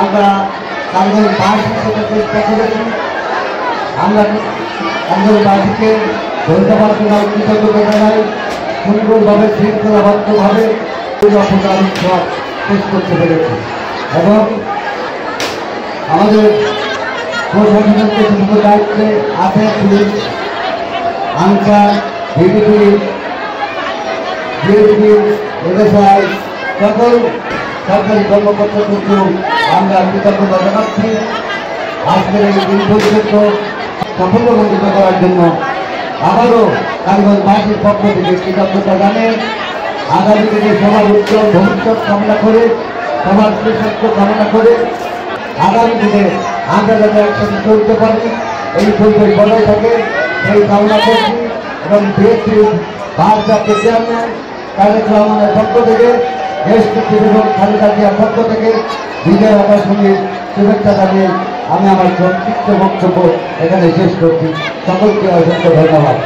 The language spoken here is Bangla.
আমরা কারিগরি বাস চেষ্টা করেছি। আমরা কারিগরি বাসকে ধন্যবাদ জানাই, কৃতজ্ঞতা জানাই। সুন্দরভাবে শৃঙ্খলাবদ্ধভাবে রথযাত্রা উৎসব শেষ করতে পেরেছি এবং আমাদের প্রশাসনের কিছু দায়িত্বে আছে police, answer, VDP, DSP, SI, সকল সরকারি কর্মকর্তাদেরকেও আমরা কৃতজ্ঞতা জানাচ্ছি। আজকের এই দিন পর্যন্ত সাফল্যমণ্ডিত করার জন্য আবারও কারিগর বাসের পক্ষ থেকে কৃতজ্ঞতা জানিয়ে আগামী দিনে সবার উজ্জ্বল ভবিষ্যৎ কামনা করে, সবার সুস্বাস্থ্য কামনা করে আগামী দিনে আমরা যাতে একসাথে চলতে পারি, এই পরিবেশ বজায় থাকে সেই কামনা করছি এবং বিএনপির ভারপ্রাপ্ত চেয়ারম্যান তারেক রহমানের পক্ষ থেকে, দেশ নেত্রী বেগম খালেদা জিয়ার পক্ষ থেকে বিজয় হওয়ার সঙ্গে শুভেচ্ছা জানিয়ে আমি আমার সংক্ষিপ্ত বক্তব্য এখানে শেষ করছি। সকলকে অসংখ্য ধন্যবাদ।